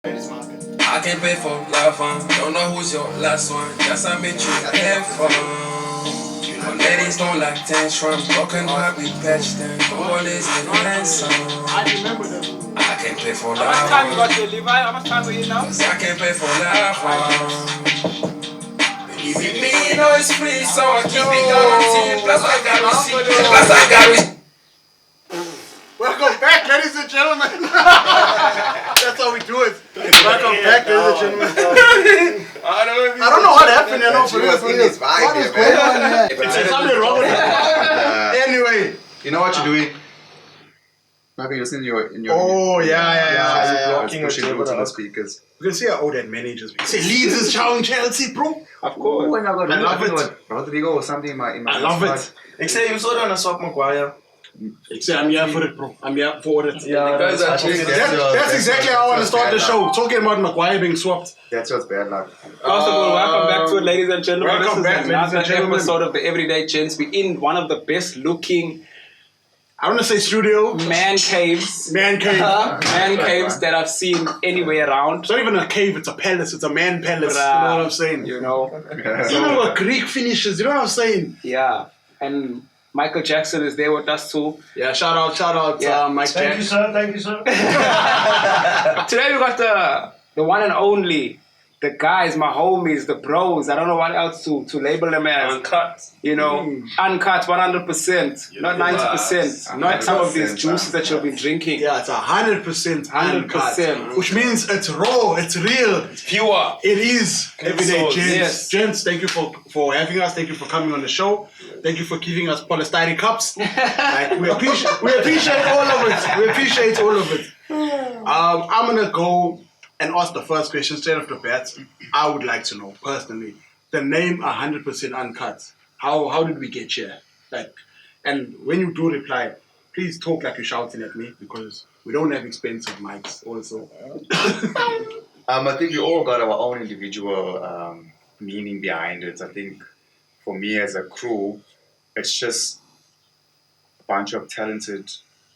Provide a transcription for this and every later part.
I can't pay for love, don't know who's your last one. Yes, I met you have fun. Ladies don't like tantrums, broken heart we patched them. All is in ransom. I remember them. I can't pay for How love. much time you got here, Levi? How much time are you now? Cause I can't pay for love. Believe me, you know it's free, so I keep it guaranteed. Plus I got receipt. Plus I got receipt. Welcome back, ladies and gentlemen. That's how we do it. Welcome back, ladies and gentlemen. I don't know what happened, you know, for real. What is going on here? There's something wrong with that. Anyway, You know what you're doing? Maybe you're in your. oh yeah. It's pushing through to the speakers. You can see how old that managers. Say Leeds is challenging Chelsea, bro. Of course. Oh, and I love it. Rodrigo or something in my. I love it. Ik zei, je zou dan een swap Maguire. Ik say I'm here for it, bro. I'm here for it. Yeah, Guys are chasing. That's exactly how I want to start the show. Talking about Maguire being swapped. That's what's bad luck. First of all, welcome back to it, ladies and gentlemen. Welcome this back, is ladies and another gentlemen. episode of the Everyday Gents. We're in one of the best looking I don't want to say studio. man caves. Man cave. Man caves that I've seen anywhere around. It's not even a cave, it's a palace. It's a man palace. You know what I'm saying? You know? Even with Greek finishes, you know what I'm saying? Yeah. And Michael Jackson is there with us too. Yeah, shout out, Yeah. Mike Thank you, Jackson. sir. Thank you, sir. Today we got the one and only, the guys, my homies, the bros. I don't know what else to label them as. Uncut. You know, uncut 100%, not 90%, not some of these juices that you'll be drinking. Yeah, it's 100% 100%. which means it's raw, it's real. Pure. It is everyday sauce, gents. yes. Gents, thank you for having us. Thank you for coming on the show. Thank you for giving us polystyrene cups. Like, we appreciate all of it. We appreciate all of it. I'm gonna go and ask the first question straight off the bat. I would like to know personally the name 100% Uncut. How did we get here? Like, and when you do reply, please talk like you're shouting at me because we don't have expensive mics. Also, I think we all got our own individual meaning behind it. I think for me as a crew, it's just a bunch of talented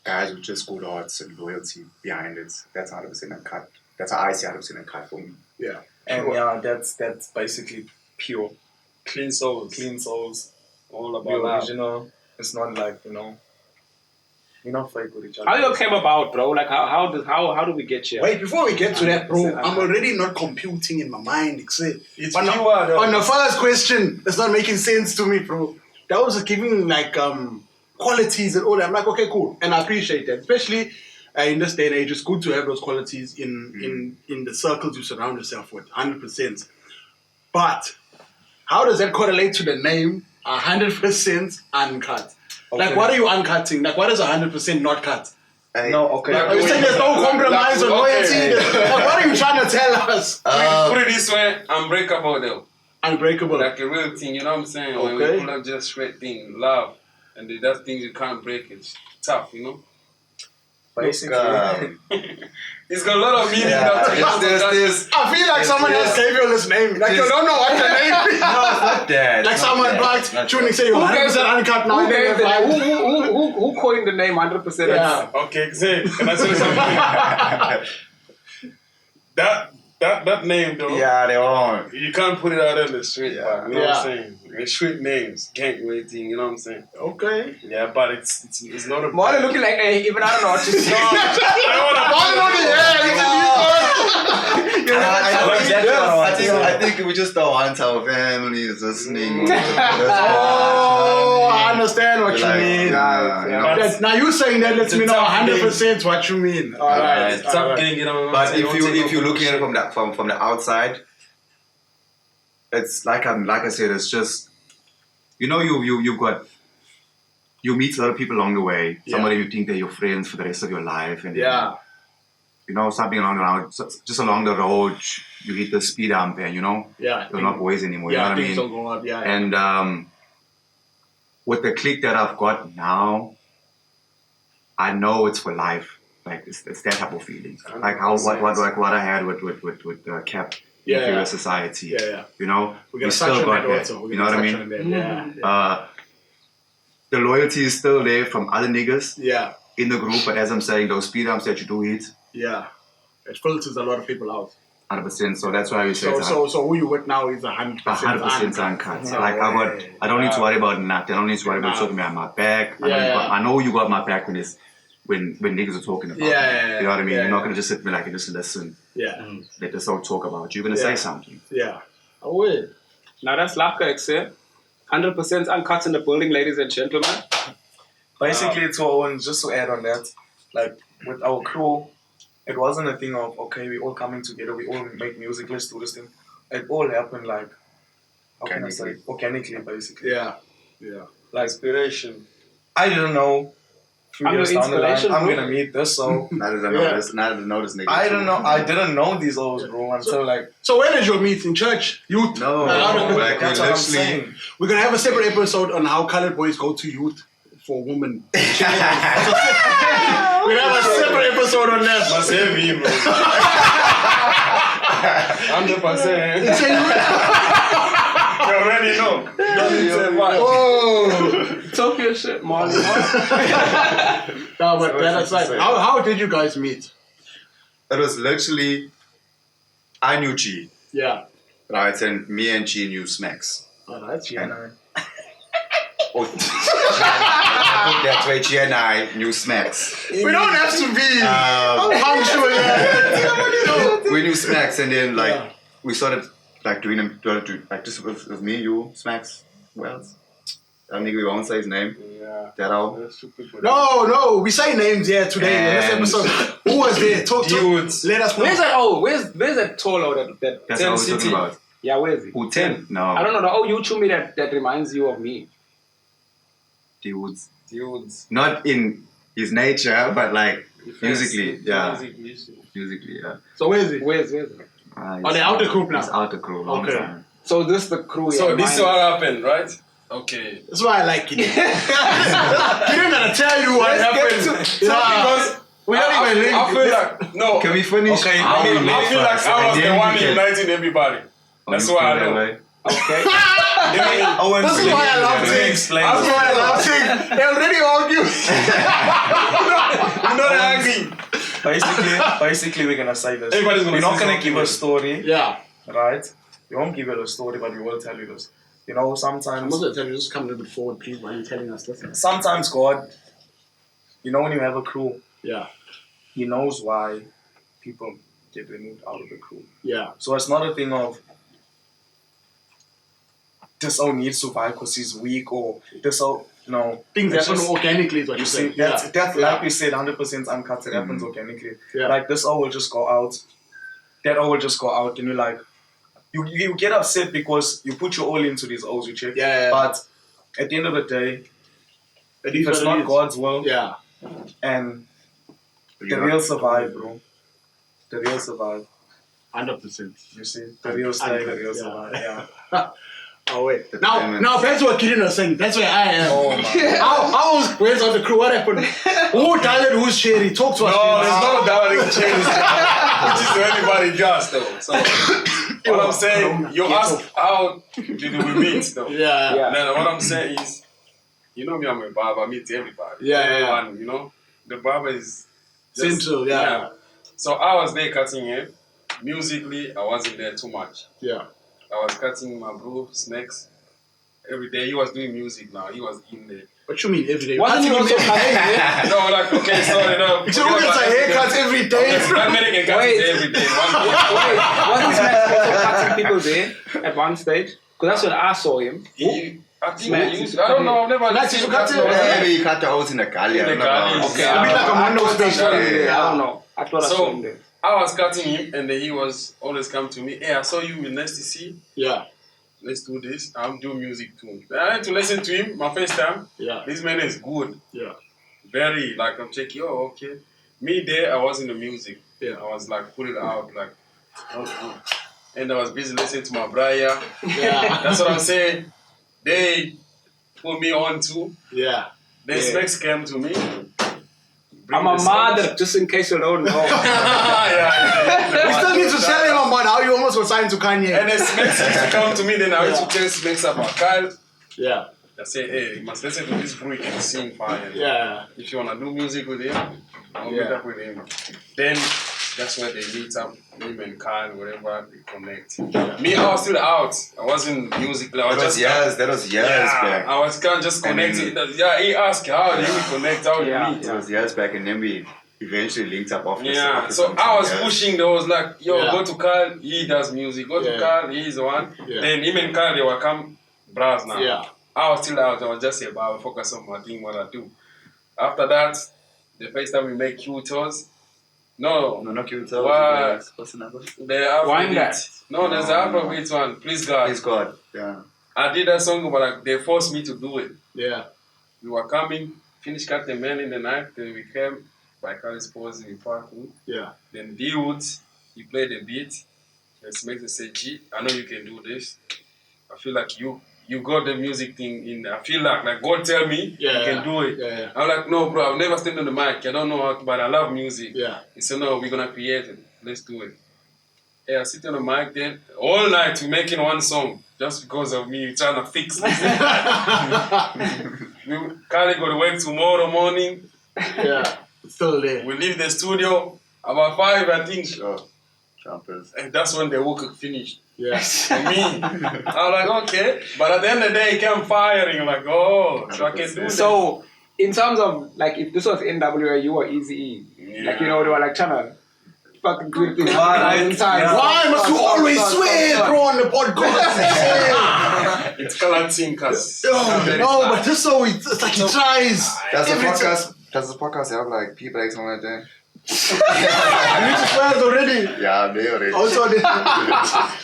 guys with just good hearts and loyalty behind it. That's 100% Uncut. That's how I see 100% Uncut for me. yeah. And yeah, that's basically pure. Clean souls. Clean souls. All about Pure love. original. It's not like, we're not fake with each other. How you came about, bro? Like how do we get here? Wait, before we get to that, bro, I'm already not computing in my mind. It's on, pure, though. on the first question, it's not making sense to me, bro. That was giving like qualities and all that. I'm like, okay, cool, and I appreciate that, especially in this day and age. It's good to have those qualities in the circles you surround yourself with, 100%. But how does that correlate to the name 100% Uncut? Okay. Like, what are you uncutting? Like, what is 100% not cut? No, okay. Are you saying there's no compromise or loyalty? Like, what are you trying to tell us? Put it this way, unbreakable though. Unbreakable. Like a real thing, you know what I'm saying? When Okay. we pull up just straight thing, love. And that's things you can't break. It's tough, you know? Basically. It's got a lot of meaning. Yeah, now. there's I feel like someone else gave you this name. Like, you don't know what the name is. that. Like someone blocked, tuning say you're 100% uncut now. Who gave the name? Who coined the name 100%? Yeah. Okay, say, can I say something? that name, though. Yeah, they are. You can't put it out in the street, Yeah. man. You know what Yeah. I'm saying? It's street names, gang waiting, you know what I'm saying? Okay. Yeah, but it's not a... Marlon looking like, hey, even I don't know what to say. I think we just don't want our families listening. Oh, I understand what you mean. Yeah. Now you saying that lets me know 100% what you mean. Alright. It's tough gang, you know what I'm But saying? if you're looking at it from the outside, it's like I said, it's just you meet a lot of people along the way. Somebody you think they're your friends for the rest of your life, and Yeah. something just along the road, you hit the speed hump, and Yeah. you're not boys anymore. Yeah, you know things what I don't mean? go up. Yeah. And with the clique that I've got now, I know it's for life. Like it's that type of feeling. Like what I had with Cap in Yeah, Furious yeah. Society. Yeah. You know, We're we gonna still touch on got that that. also. You know what I mean? Yeah. The loyalty is still there from other niggas Yeah. in the group, but as I'm saying, those speed humps that you do hit, Yeah. It filters a lot of people out. 100%. So that's why we say it's So who you with now is 100% 100% uncut. Yeah. Like I don't need to worry about nothing. I don't need to worry about talking about my back. I know you got my back when niggas are talking about me. You know what I mean? You're not gonna just sit there and just listen. Yeah. Let the song talk about you. You're gonna say something. Yeah. I will. Now that's Lafka, except 100% uncut in the building, ladies and gentlemen. Basically, to Owen, just to add on that, like with our crew, it wasn't a thing of, okay, we all coming together, we all make music, let's do this thing. It all happened like, how can I say, organically, basically. Yeah. Like, inspiration. I didn't know. I'm your inspiration, I'm bro. gonna meet this, so. Now that I know this nigga. I don't know. I didn't know these hoes, bro, until like. So when did you meet in church? Youth? No, like That's what I'm saying. We're gonna have a separate episode on how colored boys go to youth for women. We're gonna have a separate episode on that. Must have me, bro. 100%. You already know. Don't need to say what. Oh. Talk your shit, man. No, but that aside, how did you guys meet? It was literally, I knew G, Yeah. right? And me and G knew Smacks. Oh, that's And- That's why G and I knew Smacks. We don't have to be punctual. We knew Smacks, and then we started like doing them like just with me, you, Smacks, who else? That nigga, we won't say his name. Yeah. That all. No, we say names here today in this And- episode. Who was there? Talk to Dudes. Let us know. Where's that tall that That's 10 what we're talking city? about. Yeah, where is he? Who 10? No. I don't know, the old YouTube me that reminds you of me. Dudes. Dudes. Not in his nature, but like musically, yeah. Musically. Musically, yeah. So where is he? Where's it? Oh, they out the group now? He's out the group. Long Okay. time. So this the crew. So yeah, this is mine. what happened, right? Okay. That's why I like it. He didn't gonna tell you what happened. Because we don't even link. I feel like no. Can we finish? Okay, our I feel link like first, I and was the then we one can- uniting everybody. Oh, That's you why I feel that know. way? Okay. Owen, This is why I love let me things. explain That's this. why I love things. They already argue. You know that angry. Basically, we're gonna say this. Everybody's gonna We're not say gonna something. give a story, Yeah. right? We won't give you the story, but we will tell you this. You know, I'm sometimes not gonna tell you, just come a little bit forward, please, while you're telling us this. sometimes God, you know, when you have a crew, Yeah. He knows why people get removed out of the crew. Yeah. So it's not a thing of this all needs to survive because he's weak or this all no Things it's happen just- organically is what you you're see, saying. that's Yeah. like we said, 100% uncut. It happens organically. Yeah. Like this all will just go out. That all will just go out, and you're like, you get upset because you put your all into these O's, you check. Yeah. But at the end of the day, It is if it's what it not is. God's will, Yeah. and the real survive, bro. The real survive. 100%. You see, the real stay, the real Yeah. survive. Yeah. Oh wait. Now back to what Gideon was saying. That's where I am. Oh my. How was where's on the crew? What happened? Who dialed who's Sherry? Talk to us. No, there's no doubting change. Which is what anybody does though. So what I'm saying, you ask how did we meet though? Yeah. Yeah. Then what I'm saying is, you know me, I'm a barber, I meet everybody. Yeah, yeah. Everyone, you know, the barber is just- Central, yeah. So I was there cutting hair. Musically, I wasn't there too much. Yeah. I was cutting my bro, Snacks. Every day he was doing music now. He was in there. What you mean every day? Wasn't he also cutting hair? No, like, okay, sorry, no. So who gets a haircut every day? That American cut Wait. is every day. One day. Wait, wasn't Smack also cutting people's hair at one stage? Because that's when I saw him. I think Snacks he is used, I don't know, I've never Snacks seen is him cut cutting no hair. hair. Maybe you cut the holes in the galley. I don't know. Okay, A bit like a Mondo special. I don't know. I thought I saw him So there. I was cutting him, and then he was always come to me. Hey, I saw you in Nice to see. Yeah. Let's do this. I'm doing music too. I had to listen to him my first time. Yeah. This man is good. Yeah. Very like I'm checking. Oh, okay. Me there, I was in the music. Yeah. I was like put it out like, oh, and I was busy listening to my brother. Yeah. That's what I'm saying. They put me on too. Yeah. Then Specs came to me. I'm a mother, just in case you don't know. We still need to tell him about how you almost were signed to Kanye. And then Specs used to come to me. Then I used to tell Specs about Kyle. Yeah. I say, hey, you must listen to this bro. He can sing fire. Yeah. If you wanna do music with him, I'll meet Yeah. up with him. Then That's where they meet up, him and Kyle, whatever, they connect. Me, I was still out. I wasn't musically. That was years back. I was kind of just connecting. He asked, how do we connect? How do we meet? It was years back, and then we eventually linked up after. So I was pushing those, like, go to Kyle, he does music. Go to Kyle, he's the one. Then him and Kyle, they will come browse now. I was still out. I was just about focus on my thing, what I do. After that, the first time we make Q-tours. No, not Q-tours. What's the number? The Afrobeat. No, there's the Afrobeat one. Please God. Please God. Yeah. I did that song, but like, they forced me to do it. Yeah. We were coming, finished cut the man in the night, then we came by Carlos Pose in parking. Yeah. Then D-Woods, he played the beat. And Smith said, G, I know you can do this. I feel like you got the music thing in there. I feel like God tell me you can do it. Yeah. I'm like, no, bro, I've never stand on the mic. I don't know how to, but I love music. Yeah. He said, no, we're going to create it. Let's do it. Yeah, I sit on the mic then. All night we're making one song just because of me trying to fix this. Carly go to work tomorrow morning. Yeah. Still there. We leave the studio about 5, I think. Sure. Jumpers. And that's when the work finished. Yeah. For me. I was like, okay. But at the end of the day, it came firing. I'm like, oh, so I can do this. So, in terms of, like, if this was NWA, you were Eazy-E. Like, you know, they were like trying to fucking do things. Why must you always swear, bro, on the podcast? It's Kalatin, cuz. No, but just so it's like he tries. Does the podcast have like people like something like that? You need to swear already. Yeah, they already. Also, alright,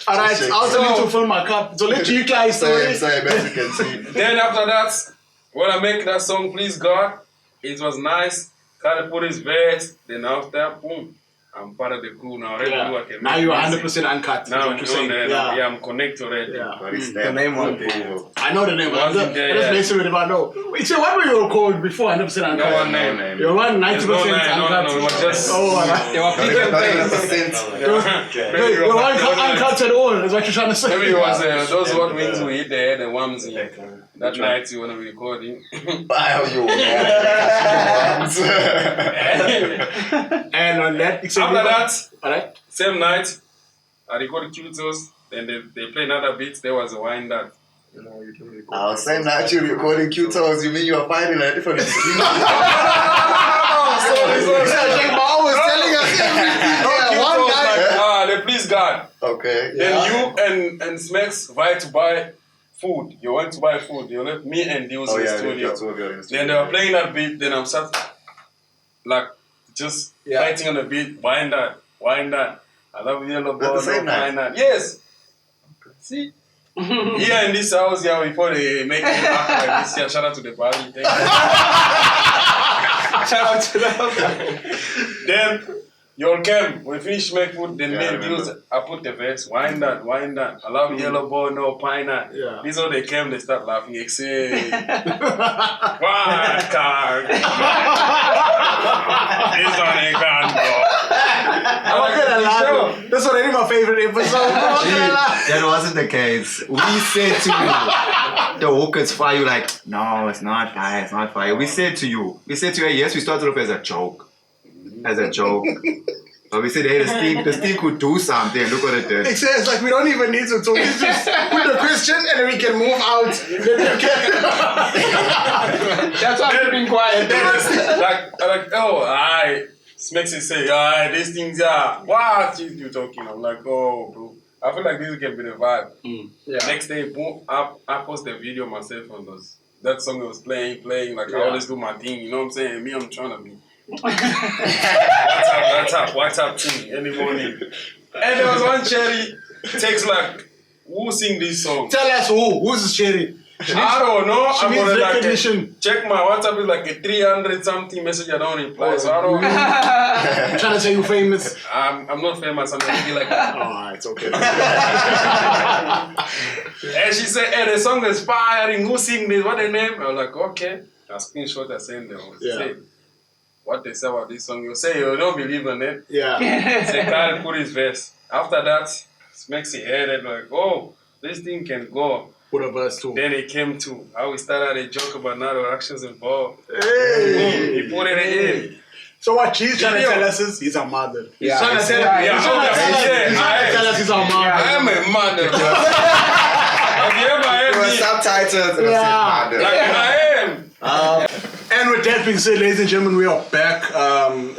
I also need to fill my cup. So let you guys Same, as you can see. Then after that, when I make that song, Please God, it was nice. Carl put his verse. Then after, boom, I'm part of the crew now. Now you're 100% uncut. Now I'm connected already. The name one day. I know the name. That's basically what I know. Wait, so what were you called before 100% uncut? No one name. You're 90% uncut. No, it was just... They were You're uncut at all, is what you're trying to say. Maybe it was those hot wings we eat there, the ones that night you want to be recording. And on that, after that, same night, I recorded Q-tours, then they play another beat, there was a wind that. Same night you recording Q-tours, you mean you are fighting a different street? Sorry. Mom was telling us everything. One guy. The Please God. Okay. Then you and Smeks fight to buy food. You went to buy food. You left me and Deals in the studio. Then they were playing that beat. Then I'm sat like just fighting on the beat. Wind that. I love yellow ball. Wind that. Yes. See. Here in this house, before they make it act like this, shout out to the party. Shout out to them. Then you all came. We finished make food. Then me and Deals, I put the verse. Wind that. I love yellow ball, no pine. Yeah. These all they came, they start laughing. Excel. Wild card. This one ain't gone, bro. I'm not gonna lie. That's already my favorite episode. That wasn't the case. We said to you, the hookers fire. You like, no, it's not fire. We said to you, hey, yes, we started off as a joke. But we said, hey, the steam could do something. Look what it did. It says like we don't even need to talk. It's just put the question and then we can move out. That's why I'm being quiet. Smexy say, these things what you talking? I'm like, oh, bro. I feel like this can be the vibe. Next day, boom, I post the video myself on those. That song was playing. Like I always do my thing. You know what I'm saying? Me, I'm trying to be. WhatsApp team any morning. And there was one cherry takes like, who sing this song? Tell us who's the cherry? I don't know. She needs recognition. Check my WhatsApp is like a 300 something message. I don't reply, so I don't know. I'm trying to say you're famous. I'm not famous. I'm gonna be like that. Oh, it's okay. And she said, "Hey, the song is firing. Who sing this? What the name?" I was like, "Okay." I screenshot. I send them. Say what they say about this song. You say you don't believe in it. Yeah. Say Kyle put his verse. After that, Smexy headed like, "Oh, this thing can go." Put a verse too. Then it came to how we started a joke about not our actions involved. Hey. He put it in. So what G's trying to tell us is he's a mother. Yeah, He's trying to tell us he's a mother. I am a mother. Have you ever heard There were me? subtitles and I said, Like I am. And with that being said, ladies and gentlemen, we are back.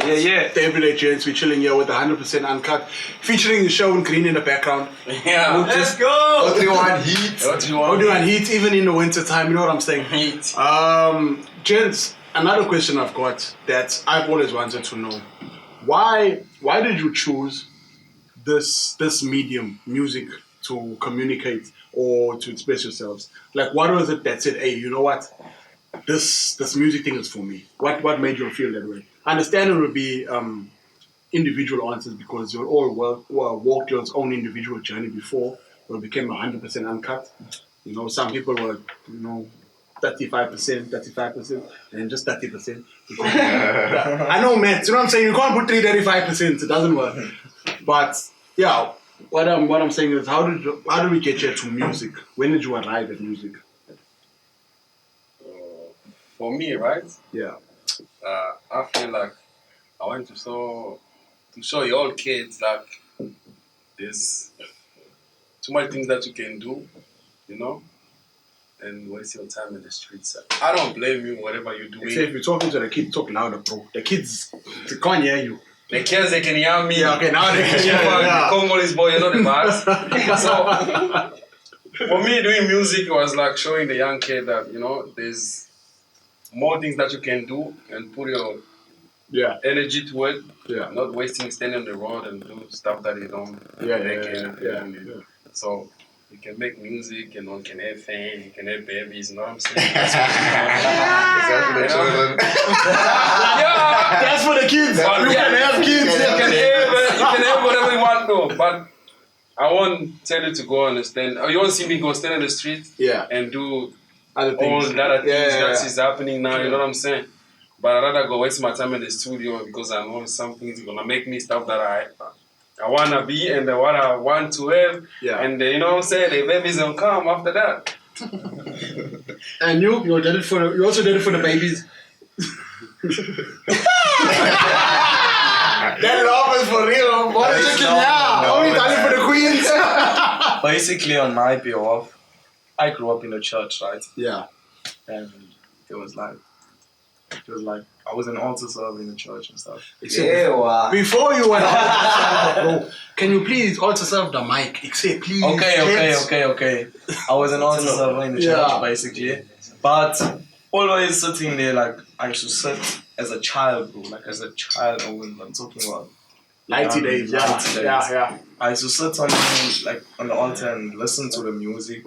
Yeah. Gents, we're chilling here with 100% Uncut, featuring the show in green in the background. Yeah. Let's go! 031 Heat. We're doing heat even in the winter time, you know what I'm saying? Heat. Gents, another question I've got that I've always wanted to know. Why did you choose this medium, music, to communicate or to express yourselves? Like, what was it that said, hey, you know what? This music thing is for me. What made you feel that way? I understand it would be individual answers because you all walked your own individual journey before you became 100% uncut. You know, some people were, 35%, and just 30%. I know, man. You know what I'm saying? You can't put 35%. It doesn't work. But yeah, what I'm saying is, how did we get here to music? When did you arrive at music? For me, right? Yeah. I feel like I want to show you all kids like there's too many things that you can do, and waste your time in the streets. I don't blame you, whatever you're doing. Except if you're talking to the kids, talk louder, bro. The kids, they can't hear you. The kids, they can hear me. Yeah, okay, now they can hear you. Yeah. Congolese boy, you know the bars. So, for me, doing music was like showing the young kid that, there's more things that you can do and put your energy to it. Yeah. Not wasting standing on the road and do stuff that you don't Yeah. So you can make music, you can have fame, you can have babies, you know what I'm saying? That's for the kids. But You can have kids. You can have whatever you want though. But I won't tell you to go and stand. Or you won't see me go stand in the street and do Other all things. the other things that Yeah. is happening now, you know what I'm saying? But I'd rather go waste my time in the studio because I know something's gonna make me stuff that I wanna be and what I want to have. Yeah. And you know what I'm saying? The babies will come after that. And you also did it for the babies. That love is for real. What is chicken now? Only done it for the queens. Basically, on my behalf, I grew up in a church, right? Yeah. And it was like I was an altar server in the church and stuff. Before you went altar serve, bro, can you please altar serve the mic? Say please. Okay. I was an altar server in the church, basically. But always sitting there, like, I used to sit as a child, bro. Like, as a child, I'm talking about 90 days, yeah. I used to sit on the altar and listen to the music.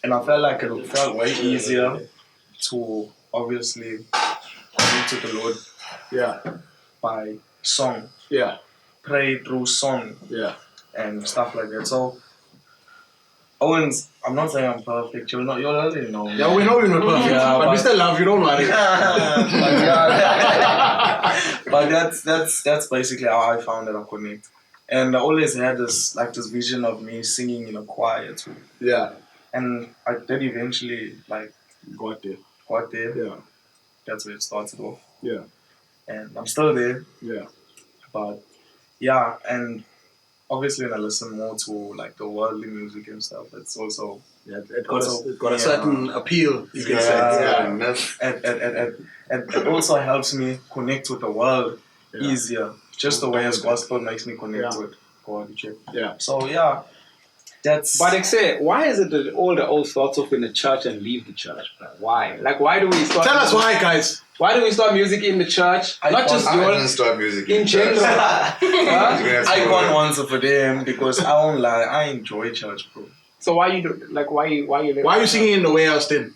And I felt like it felt way easier to obviously connect to the Lord by song. Yeah. Pray through song. Yeah. And stuff like that. So Owens, I'm not saying I'm perfect. You'll already know. Yeah, we know you're not perfect. But we still love you, don't worry. But that's basically how I found that I connect. And I always had this vision of me singing in a choir too. Yeah. And I did eventually Got there. Yeah. That's where it started off. Yeah. And I'm still there. Yeah. But yeah, and obviously when I listen more to the worldly music and stuff, it's also it got a certain appeal, you can say. And it also helps me connect with the world easier. Just the way as gospel makes me connect with God. Yeah. So yeah. That's But say, why is it that all the old starts off in the church and leave the church? Why? Why do we start? Tell us why, guys. Why do we start music in the church? Not just I yours. didn't start music In general. I can't answer for them because I won't lie. I enjoy church, bro. So why you do why you Why are you singing in the warehouse then?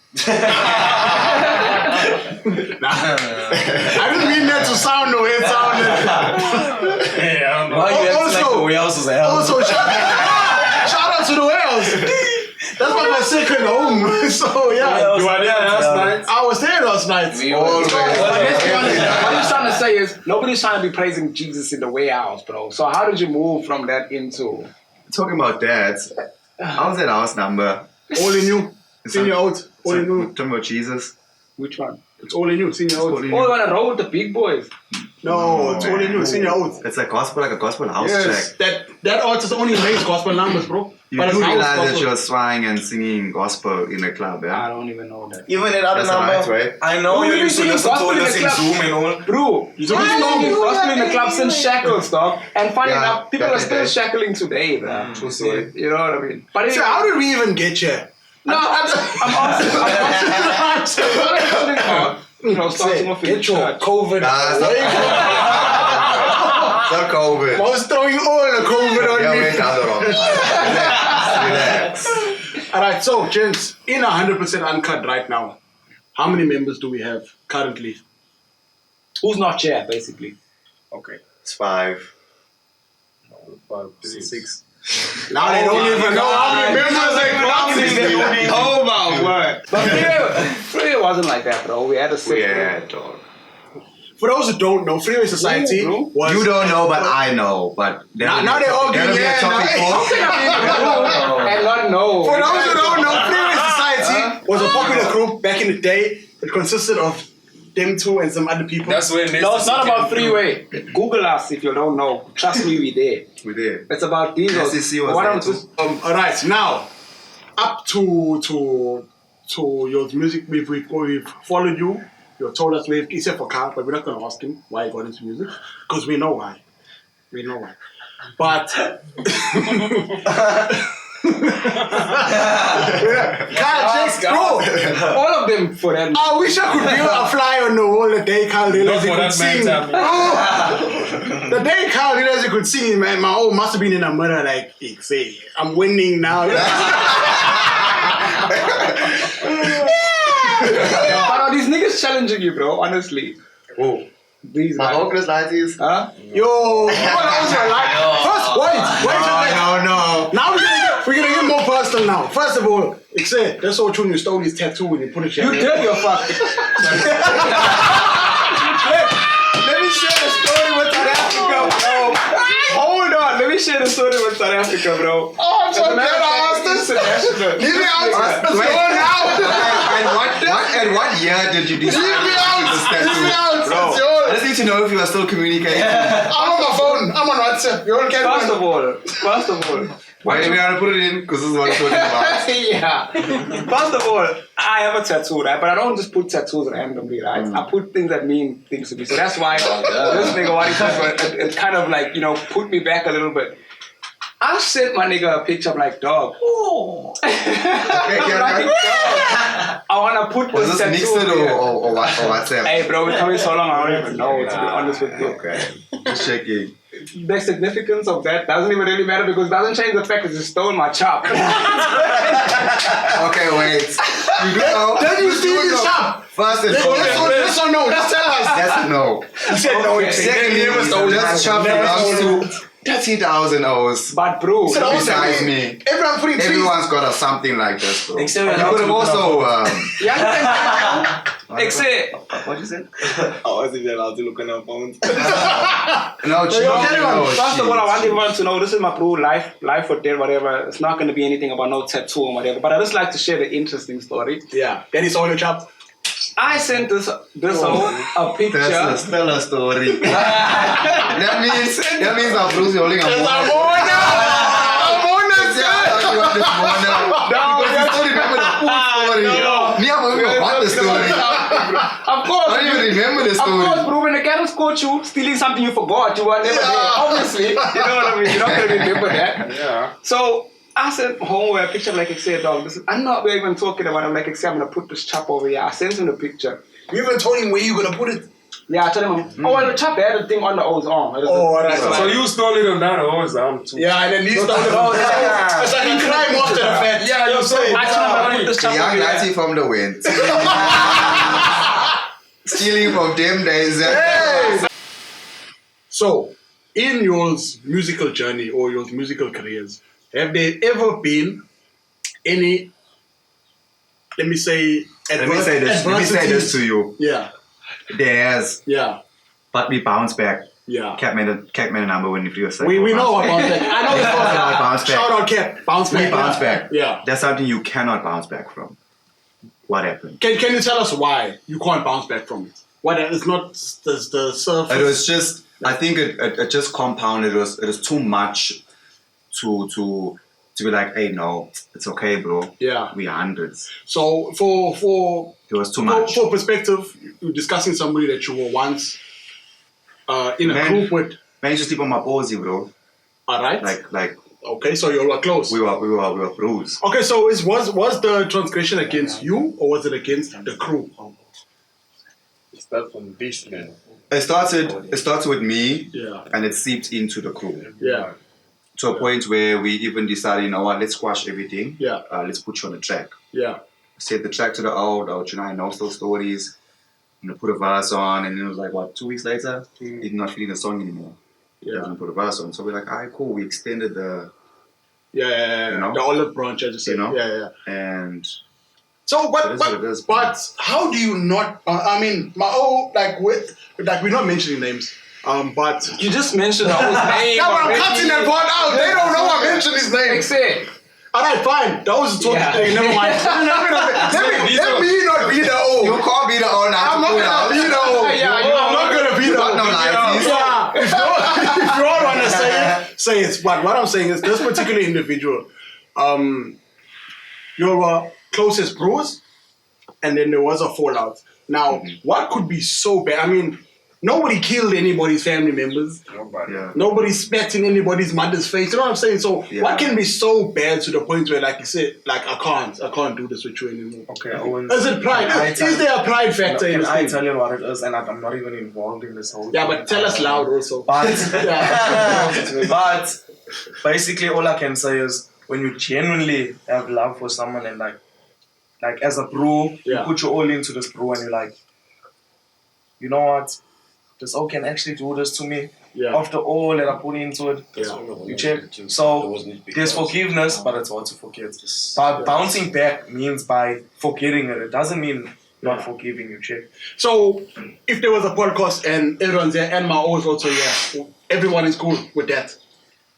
I didn't mean that to sound the way it sounded. Why you act like the warehouse is a hell? Also, shout out to the warehouse. That's like my second home. So yeah. You were there last night? I was there last night. Let's be honest. What you're trying to say is nobody's trying to be praising Jesus in the warehouse, bro. So how did you move from that into? Talking about that, how's that house number? All in you. Senior out. All in you. Talking about Jesus. Which one? It's all in you, senior oath. Oh, you want to roll with the big boys? No, it's all in you, senior oath. It's a gospel house Yes, track. that artist only makes gospel numbers, bro. You But do it's house realize that gospel. you're swaying and singing gospel in a club, I yeah? don't even know that. Even at other That's the number, right way. I know Bro, you we've used to been listen to singing us in gospel in Zoom and all. Bro, you've been singing gospel in the club since Shackles, dog. And funny Yeah, enough, people back are in still the day. shackling today, bro. True story. You know what I mean? But So anyway, how did we even get here? no, I'm starting off in Get your church. COVID. Nah, it's not- It's not COVID. I was throwing all the COVID on Yeah, me. wait, down the wrong. Relax. Alright, so gents, in 100% Uncut right now, how many members do we have currently? Who's not chair, basically? Okay. It's 5. 6. Now they don't even know how many members they got. Oh my word. But Freeway wasn't like that, bro. We had a sick Yeah, dog. For those who don't know, Freeway Society Ooh, bro. was... You don't know, but I know. But Now they're all there'll getting be a topic for- and not know. For those who don't know, Freeway Society was a popular group back in the day. It consisted of them two and some other people. That's where No, it's not about Freeway. Google us if you don't know. Trust me, we there. We did. It's about diesel. SEC was Why there don't too. just Alright, now, up to your music, we've followed you. You told us, except for Carl, but we're not going to ask him why he got into music, because we know why. We know why. But, Carl, just bro, all of them for that. I wish I could build a fly on the wall the day Carl realized he for could that sing. man, Oh, the day Carl realized he could sing, man, my old must have been in a mirror like, say, I'm winning now. But are these niggas challenging you, bro? Honestly. Oh. These My guys. vocalist lighties. Huh? Yo, what else I like? First, wait. No. Now we're gonna get more personal now. First of all, except that's all true. You stole his tattoo when you put it. You did your fuck. Let me share the story with South Africa, bro. Hold on. Let me share the story with South Africa, bro. Oh, I'm so glad I asked this. Leave me out. And what year did you decide? Leave me out. Leave me out. It's I yours. just need to know if you are still communicating. I'm on my phone. I'm on WhatsApp. You all can. First of all. Why do we have to put it in? Because this is what I'm talking about. Yeah. First of all, I have a tattoo, right? But I don't just put tattoos randomly, right? I put things that mean things to me. So that's why this nigga, what he said, it kind of like, put me back a little bit. I sent my nigga a picture of like, dog. Oh. Like, dog. I want to put Was this this tattoo Nixon here. or WhatsApp? Hey, bro, we're coming so long, I don't even know, to be honest with you. Okay. Just checking. The significance of that doesn't even really matter because it doesn't change the fact that you stole my chop. Okay, wait. You do know? Then you steal his shop. First and Yes foremost. or no? Just tell us. That's a no. He said no. Okay. Secondly, this shop belongs to 30,000 O's. But bro, Besides me. Everyone's putting trees. Everyone's got a something like this, bro. You Except could have also... except What you said? I wasn't allowed to look on our phones. No, First of all, I want everyone to know this is my bro, life or death, whatever. It's not going to be anything about no tattoo or whatever. But I just like to share the interesting story. Yeah. Then it's all your chop. I sent this a picture. That's a stellar story. that means our Bruce holding a phone. Of course, I don't even remember the Of story. course, bro, when the cattle caught you stealing something you forgot, you were never there. Obviously, you know what I mean? You're not going to remember that. Yeah. So, I sent home a picture like I said, dog, I'm not even talking about it. Like I said, I'm going to put this chop over here. I sent him the picture. You even told him where you gonna put it. Yeah, I told him, well, the chop had the thing on the O's arm. Oh, alright. So you stole it on that O's arm too. Yeah, and then he stole it. It's like a crime after the fact. Yeah, you stole it. I told him I put this The chop young over here. Nazi from the wind. Stealing from them days. So, in your musical journey or your musical careers, have there ever been any, let me say this to you. Yeah, There's, yeah, but we bounce back. yeah. Cap made a number when you feel We know about that. I know Bounce this. back. Shout out Cap. Bounce back. We bounce back. Yeah. That's something you cannot bounce back from. what happened. Can you tell us why you can't bounce back from it? What is not the surface? It was just, I think it just compounded. It was too much to be like, hey, no, it's okay, bro. Yeah. We are hundreds. So for It was too much. For perspective, you're discussing somebody that you were once in a group with. Man, you just sleep on my ballsy, bro. All right. Like. Okay, so you were close. We were bros. Okay, so was the transgression against you or was it against the crew? It started from this man. It started with me, Yeah. and it seeped into the crew. Yeah. To a point where we even decided, you know what, let's squash everything. Yeah. Let's put you on the track. Yeah. Set the track to the out, you know, I know those stories. I'm gonna put a verse on, and then it was like, what, 2 weeks later, he's not feeling the song anymore. He doesn't put a verse on. So we're like, alright, cool, we extended the... Yeah. You know? The olive branch, as you say. You know? Yeah. And... So, It is what it is. but how do you not? I mean, we're not mentioning names. But You just mentioned the whole name. yeah, but I'm cutting that part out. They don't know I mentioned his name. Exit. All right, fine. That was a talking Yeah. thing. Never mind. Let me not be the O. You can't be the owner. I'm not gonna be the O. I'm not gonna be the O. No lies. Yeah. If you all wanna say it. But what I'm saying is, this particular individual, you're closest bros, and then there was a fallout. Now, what could be so bad? I mean, nobody killed anybody's family members. Nobody. Yeah. Nobody spat in anybody's mother's face. You know what I'm saying? So, Yeah. what can be so bad to the point where, like you said, like I can't do this with you anymore? Okay, Owen. Is it pride? Is there a pride factor in Can this I thing? tell you what it is? And I'm not even involved in this whole Yeah, thing. but tell us loud also. But, Yeah. but basically, all I can say is when you genuinely have love for someone and like as a bro, you Yeah. put you all into this bro and you're like, you know what? This O can actually do this to me. Yeah. After all that I put into it, you check. So there's forgiveness, but it's hard to forget. But bouncing back means by forgetting it. It doesn't mean not forgiving, you check. So, if there was a podcast and everyone's there and my O's also here, everyone is cool with that.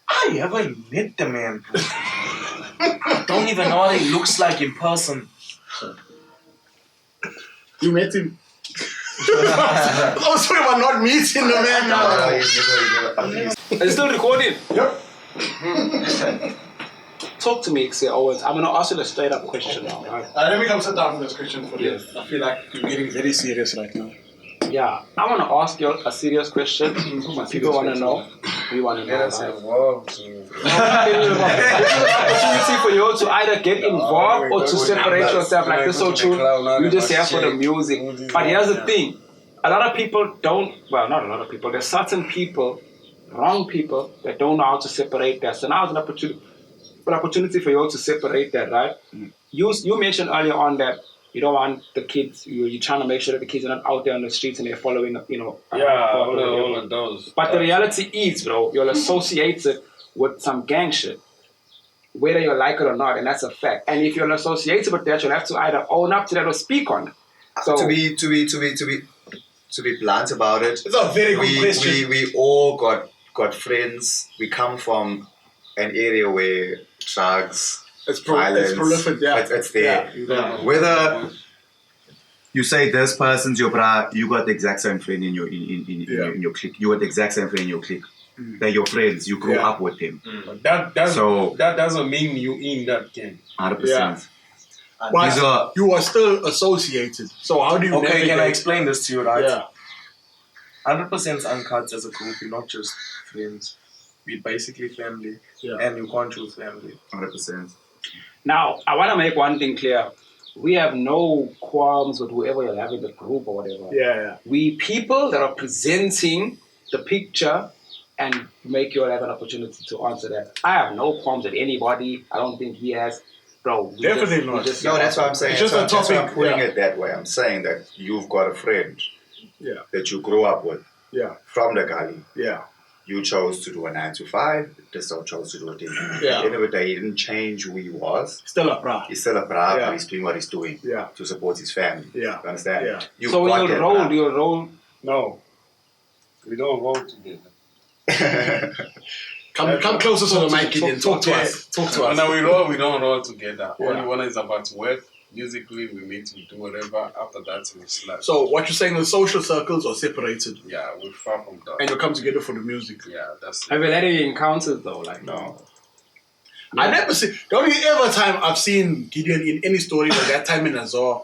I haven't met the man, bro. I don't even know what he looks like in person. You met him. Also, we're not meeting the man now. It's still recording. Yep. Talk to me, Xavier Owens. I'm gonna ask you a straight up question now. Right? Let me come sit down for this question for you. I feel like you're getting very serious right now. Yeah, I wanna ask you a serious question. People wanna know. We wanna know. Yes, Right? involved. This is an opportunity for you to either get involved or to separate yourself. Like this so true. You just here for the music. But here's the thing. A lot of people don't, well, not a lot of people, there's certain people, wrong people, that don't know how to separate that. So now it's an opportunity for you to separate that, right? You mentioned earlier on that you don't want the kids, you're trying to make sure that the kids are not out there on the streets and they're following, you know. Yeah, all of those. But the reality is, bro, you're associated with some gang shit, whether you like it or not, and that's a fact. And if you're associated with that, you'll have to either own up to that or speak on it. So To be blunt about it, It's a very good question. we all got friends. We come from an area where drugs, violence, it's prolific, yeah. it's there. Yeah. Whether you say this person's your bra, you got the exact same friend in your clique. You got the exact same friend in your clique. They're your friends. You grew up with them. That doesn't mean you in that game. 100%. Yeah. But you are still associated. So how do you Okay, navigate? can I explain this to you, right? Yeah. 100% Uncut as a group, we're not just friends. We're basically family. Yeah. And you can't choose family. 100%. now, I want to make one thing clear. We have no qualms with whoever you're having the group or whatever. Yeah. We people that are presenting the picture and make you all have an opportunity to answer that. I have no qualms with anybody. I don't think he has. Bro, Definitely not. No, that's what I'm saying. It's just That's a why I'm topic, putting yeah. it that way. I'm saying that you've got a friend Yeah. that you grew up with Yeah. from the gully. Yeah. You chose to do a 9 to 5. This guy chose to do a thing. Yeah. At the end of the day, he didn't change who he was. Still a bra. He's still a brah, Yeah. but he's doing what he's doing Yeah. to support his family. Yeah. You understand? Yeah. You So got that, brah. you'll roll. No. We don't roll together. Come closer to the mic, Gideon. Talk to us. Talk to us. No, we don't roll together. Yeah. Only one is about work. musically we meet, we do whatever. After that, we slap. So what you're saying, the social circles are separated, Yeah, we're far from that. and you come together for the music. Yeah, that's Have you had any encounters though? Like No. I never see. The only ever time I've seen Gideon in any story was that time in Azor.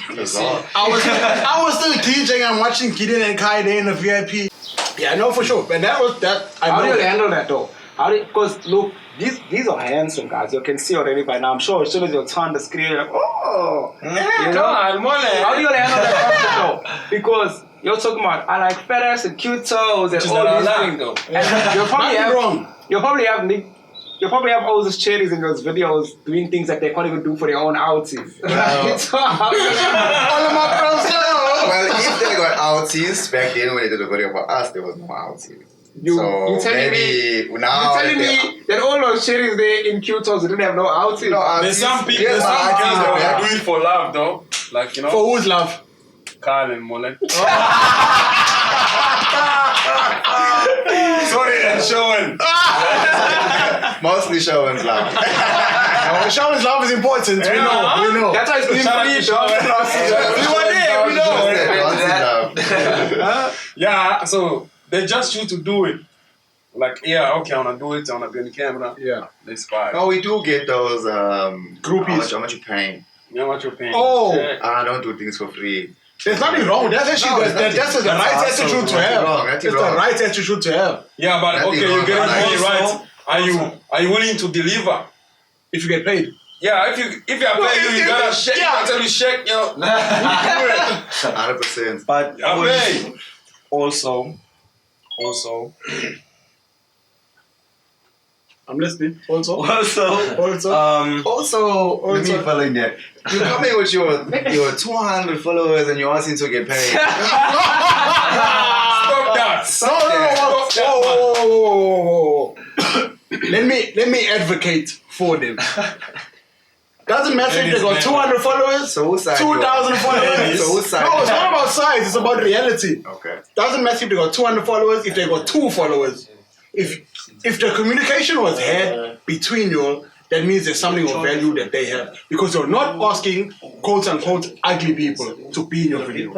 I was still DJing and watching Gideon and Kai there in the VIP. Yeah, I know for sure. But that was that. how do you handle that though? Because look, these are handsome guys. You can see already by now. I'm sure as soon as you turn the screen, you're like, oh, you know? How do you handle that concept though? Because you're talking about I like fat ass and cute toes and all these things. And you'll probably have all those cherries in those videos doing things that they can't even do for their own outies. Well, if they got outies back then when they did the video for us, there was no outies. You telling me that all those cherries there in cute toes didn't have no outies? There's some people, there's some girls that will do it for love though. Like, you know. For whose love? Carl and Mullen. Sorry, and Sean. Mostly Sean's love. Sean's love is important. We know. That's why it's doing free, Sean. We were there. Yeah, so they just choose to do it. Like, yeah, okay, I wanna do it, I wanna be on the camera. Yeah. That's fine. No, we do get those groupies. How much you paying? You know what you're paying? Oh. I don't do things for free. There's nothing wrong with that. That's the right attitude to have. It's the right attitude to have. Yeah, but okay, you're getting paid, right? Are you willing to deliver? If you get paid. Yeah, if you are paying, you gotta shake. Yeah. Until you shake, you know. 100%. But Okay. also, I'm listening. Also. Let me follow in there. You come in with your 200 followers and you're asking to get paid. Stop that. Whoa. Let me advocate for them. Doesn't matter if they got 200 followers, So whose side 2,000 followers. So whose side No, it's not about size. It's about reality. Okay. Doesn't matter if they got 200 followers, if they got 2 followers. If the communication was had between you all, that means there's something of value that they have. Because you're not asking quote-unquote ugly people to be in your video.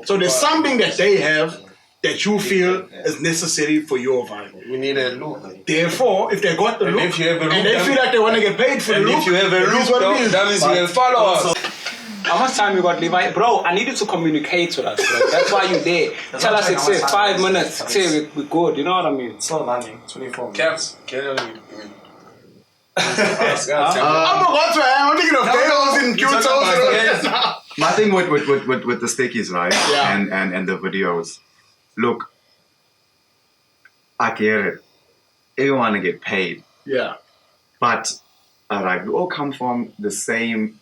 So there's something that they have that you feel is necessary for your vibe. We need a look. Therefore, if they got the look if you have a look, and they feel like they want to get paid for the And look, if you have a it look, is what it is. that means you have followers. How much time you got, Levi? Bro, I need you to communicate with us, bro. That's why you're there. Tell us, it's 5 minutes. Say we're good. You know what I mean? it's not money. 24 minutes. Caps, get on you. I'm thinking of tails and cute toes. My thing with the stickies, right? Yeah. And the videos. Look, I get it. Everyone want to get paid. Yeah. But we all come from the same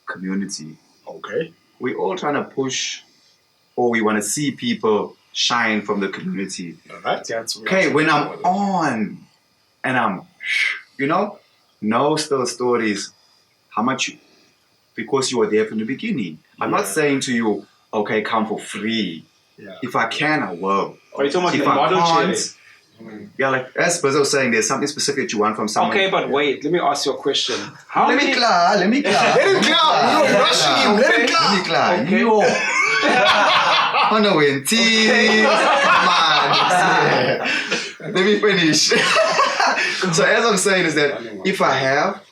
community. Okay. We all trying to push, or we want to see people shine from the community. Alright. Okay, when I'm on and I'm, no still stories, how much, because you were there from the beginning. I'm not saying to you, okay, come for free. Yeah. If I can, I will. Are you talking about If the I model can't, cherry? yeah, like as Bezos was saying, there's something specific that you want from someone. Okay, but wait, let me ask you a question. How Let many... me clear. Let him clap. You're rushing him. Let him clap. Let me clear. Okay. You on the win team. Man. Let me finish. So as I'm saying is that if I have,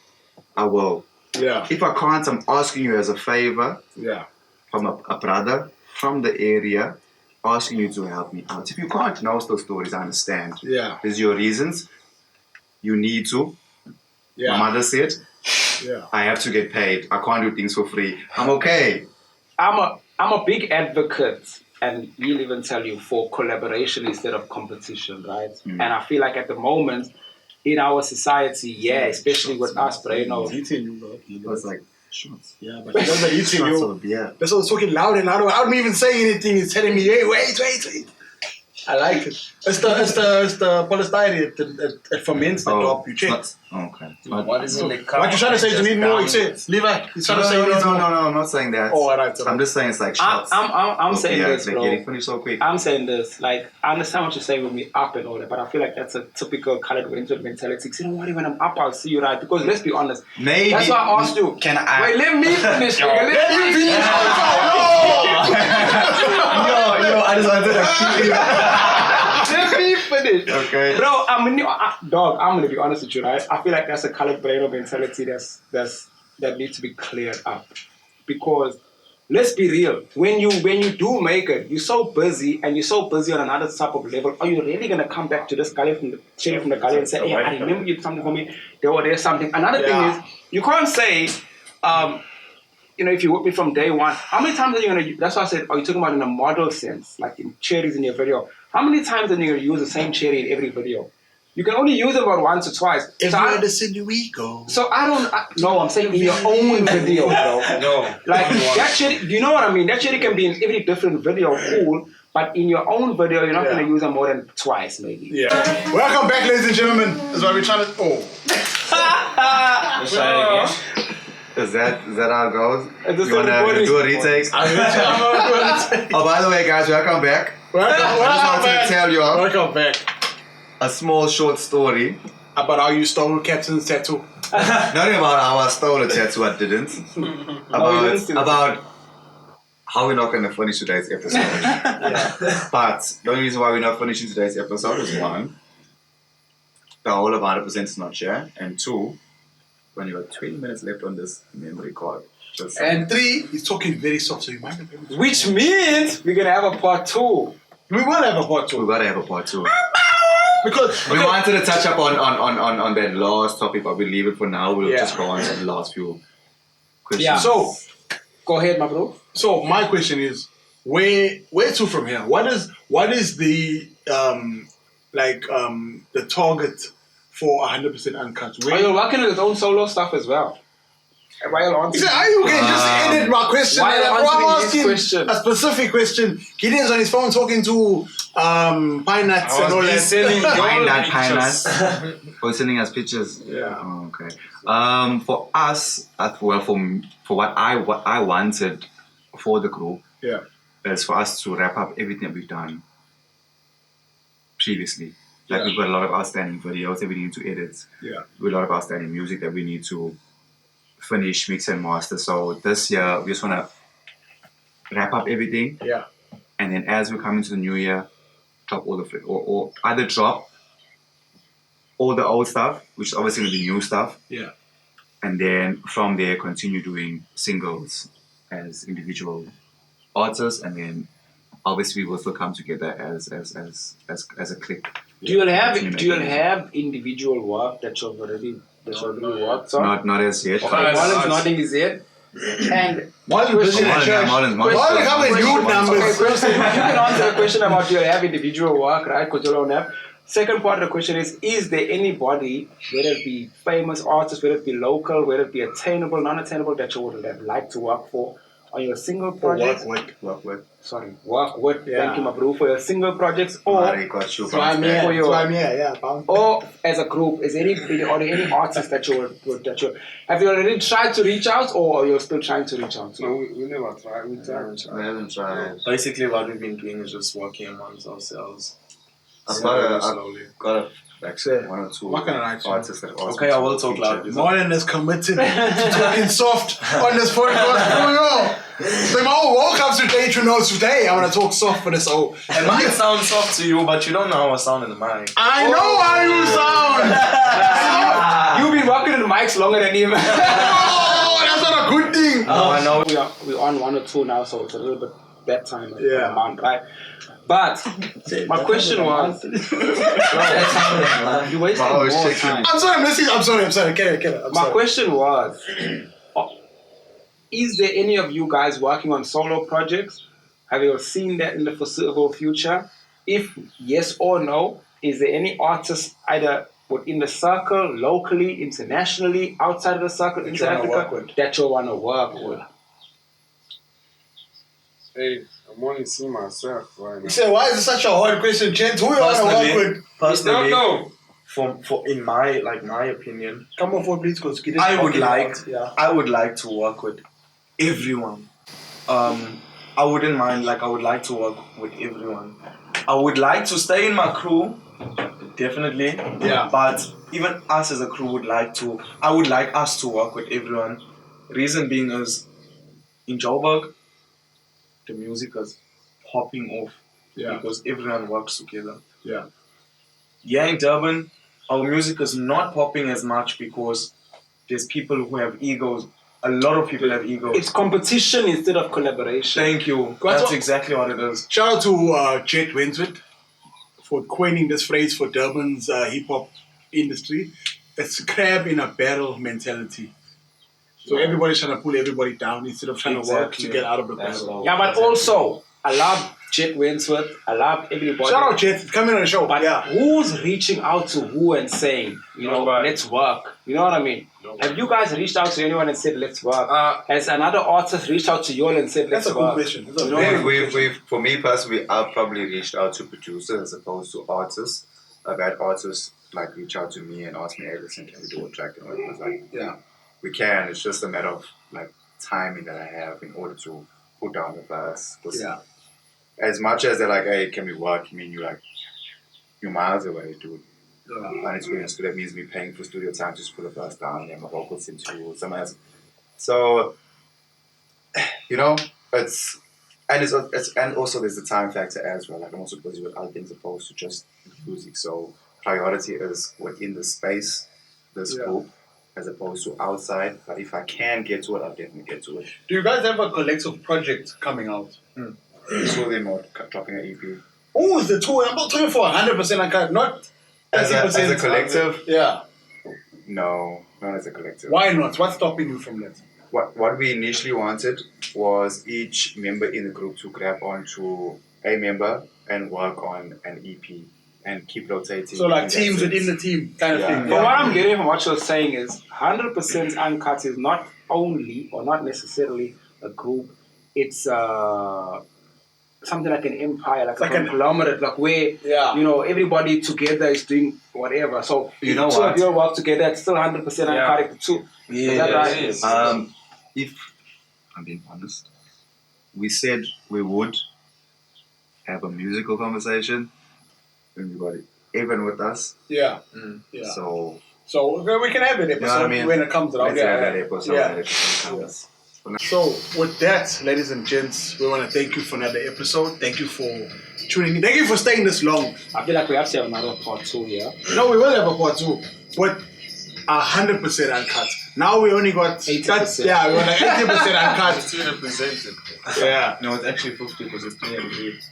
I will. Yeah. If I can't, I'm asking you as a favor Yeah. from a brother from the area, asking you to help me out. If you can't know those stories, I understand. Yeah. There's your reasons. You need to. Yeah. My mother said, Yeah. I have to get paid. I can't do things for free. I'm okay. I'm a big advocate, and he'll even tell you, for collaboration instead of competition, right? And I feel like at the moment in our society, especially with us, but He's eating you, bro. It was like, shots. Yeah, but he doesn't eating Shots you. of beer. That's why I was talking loud and loud. I don't even say anything. He's telling me, hey, wait. I like it. It's the polystyrene. It ferments the top. You check. Okay. What is in the cup? What you trying to say? You need more? Levi, he's trying to say you need more. No, I'm not saying that. Oh, alright. I'm just saying it's like shots. I'm saying this, like bro. getting finished so quick. I'm saying this, like, I understand what you're saying with me up and all that, but I feel like that's a typical colored winter mentality. You know what, when I'm up, I'll see you, right? Because let's be honest, Maybe. that's why I asked you. Can I? Wait, let me finish. nigga. Let me finish. Yo, I just wanted to keep you. Let me finish. Okay. Bro, dog, I'm gonna be honest with you, right? I feel like that's a colored brain mentality that needs to be cleared up. Because let's be real, when you do make it, you're so busy and you're so busy on another type of level. Are you really gonna come back to this gully from the gully and say, hey, I remember you did something for me, there's something. Another thing is, you can't say, if you work me from day one, how many times are you gonna? That's why I said, are you talking about in a model sense, like in cherries in your video? How many times are you gonna use the same cherry in every video? You can only use it about once or twice. If you're the city we go. So I'm saying in your own video, bro. No. Like that cherry, you know what I mean? That cherry can be in every different video, cool. But in your own video, you're not gonna use them more than twice, maybe. Yeah. Welcome back, ladies and gentlemen. That's why we're trying to. Is that how it goes? It's You wanna do a retake? Oh, by the way, guys, welcome back. I just wanted to tell you Welcome back. a small short story. About how you stole Captain's tattoo. Not about how I stole a tattoo, I didn't. About how we're not going to finish today's episode. But the only reason why we're not finishing today's episode is one, the whole of 100% is not here, and two, when you got 20 minutes left on this memory card. And three, he's talking very soft, so you might not be able to. Which means we're gonna have a part 2. We will have a part 2. We gotta have a part 2. Because We wanted to touch up on that last topic, but we'll leave it for now. We'll just go on to the last few questions. Yeah. So, Go ahead, my bro. So my question is, where to from here? What is the the target for 100% uncut? Are you working on his own solo stuff as well? While answering, You can just edit my question. While I'm answering his asking question. a specific question. Gideon's on his phone talking to pine nuts and all that. Pine nuts. Or sending us pictures. Yeah. Oh, okay. For us, for what I wanted for the crew, is for us to wrap up everything that we've done previously. Like we've got a lot of outstanding videos that we need to edit. Yeah. We've got a lot of outstanding music that we need to finish, mix and master. So this year we just want to wrap up everything. Yeah. And then as we come into the new year, drop all the or either drop all the old stuff, which is obviously going to be new stuff. Yeah. And then from there continue doing singles as individual artists, and then obviously we will still come together as a clique. do you have individual work that you've already worked on? Not as yet. Marlon's nodding his head. And Marlon's coming with huge numbers. question, you can answer the question about do you have individual work, right? Because you don't have. Second part of the question is there anybody, whether it be famous artists, whether it be local, whether it be attainable, non-attainable, that you would have liked to work for on your single project? Work with. Sorry, work with. Yeah. Thank you, my bro, for your single projects or Mari got you. for your Bounce. or as a group. Is there any artists that you have you already tried to reach out, or are you still trying to reach out to? No, we never tried. We haven't tried. Basically, what we've been doing is just working amongst ourselves. I've Slowly. got one or two What kind of lights? artists that ask Okay, me I to will talk feature. loud. Marlon is committed to talking soft on this podcast. So my whole world comes today to know today I want to talk soft for this whole. It might sound soft to you, but you don't know how I sound in the mic. I know how you sound. You've been working in the mics longer than him. Oh, that's not a good thing. I know. We're on 1 or 2 now, so it's a little bit that time Yeah. amount, right? But my question was, you wasted Oh, it's more shaking. time. I'm sorry. Get it. My question was, is there any of you guys working on solo projects? Have you seen that in the foreseeable future? If yes or no, is there any artists either within the circle, locally, internationally, outside of the circle, in South Africa, that you want to work with? Hey, I'm only seeing myself right now. So why is it such a hard question, Gents? Who you want to work with? Personally, No. for in my opinion, Come on forward, please, because I would like Yeah. I would like to work with everyone. I wouldn't mind, like I would like to work with everyone. I would like to stay in my crew, definitely. Yeah. But even us as a crew I would like us to work with everyone. Reason being is in Joburg, the music is popping off because everyone works together. Yeah. Yeah, in Durban, our music is not popping as much because there's people who have egos. A lot of people have egos. It's competition instead of collaboration. Thank you. That's exactly what it is. Shout out to Jet Winsworth for coining this phrase for Durban's hip hop industry. It's crab in a barrel mentality. So everybody's trying to pull everybody down instead of trying to work to get out of the battle. Yeah, but also, I love Jet Winsworth. I love everybody. Shout out Jet, coming on the show. But who's reaching out to who and saying, let's work? You know what I mean? Have you guys reached out to anyone and said, let's work? Has another artist reached out to you all and said, let's work? That's a good question. You know We've, for me personally, I've probably reached out to producers as opposed to artists. I've had artists like reach out to me and ask me, hey, listen, can we do a track? And I was like, yeah, we can. It's just a matter of like timing that I have in order to put down the verse. Yeah. As much as they're like, hey, can we work? I mean, you're miles away, dude. Unexperienced, so that means me paying for studio time just for the first down and my vocals into someone else. So, and also there's the time factor as well. Like I'm also busy with other things opposed to just music. So priority is within the space, this group, as opposed to outside. But if I can get to it, I'll definitely get to it. Do you guys have a collective project coming out? So they're not dropping an EP. Oh, it's the two. I'm not talking for 100% uncut, not As a collective? Yeah. No, not as a collective. Why not? What's stopping you from that? What we initially wanted was each member in the group to grab onto a member and work on an EP and keep rotating. So like teams within the team kind of thing. But what I'm getting from what you're saying is 100% Uncut is not only or not necessarily a group. It's something like an empire, like a conglomerate, like where everybody together is doing whatever. So you know two what? of you work together, it's still 100% Uncut. If two, is that right? If I'm being honest, we said we would have a musical conversation. Everybody, even with us. Yeah. So we can have an episode when it comes around. Let's have that episode when it comes. So with that, ladies and gents, we want to thank you for another episode. Thank you for tuning in. Thank you for staying this long. I feel like we have to have another part 2 here. No, we will have a part 2, but 100% uncut. Now we only got 80%. Yeah, we were like 80% uncut. It's represented. Yeah. No, it's actually 50 because it's 3 and 8.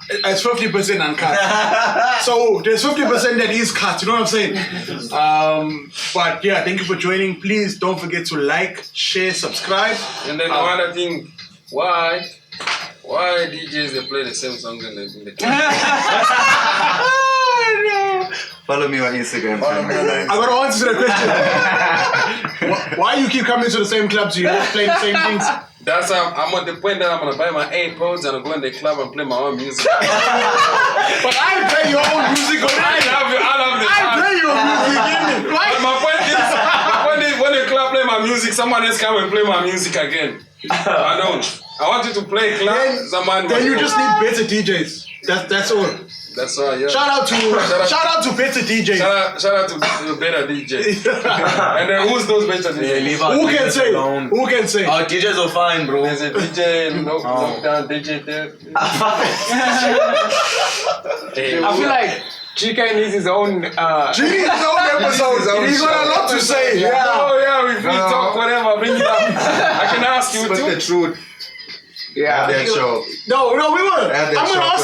It's 50% uncut. So there's 50% that is cut, you know what I'm saying? But yeah, thank you for joining. Please don't forget to like, share, subscribe. And then another thing, why DJs they play the same songs in the club? Follow me on Instagram. I got to answer the question. Why you keep coming to the same clubs? You always play the same things. That's how I'm at the point that I'm gonna buy my AirPods and I'll go in the club and play my own music. But I play your own music already. I love the play your music. But my point is, when the club play my music, someone else come and play my music again. I don't. I want you to play club. Then you just need better DJs. That's all. That's all. Yeah. Shout out to better DJs. Shout out to the better DJs. And then who's those better DJs? Who can say? Who can say? Our DJs are fine, bro. There's a DJ, lockdown DJ there. I feel like GK needs his own. G needs his own episode. He's got a lot to say. Yeah. Oh yeah, we talk whatever. Bring it up. I can ask you Spit too. the truth. Yeah. Have that show. No, we won't. Have that I'm gonna show. ask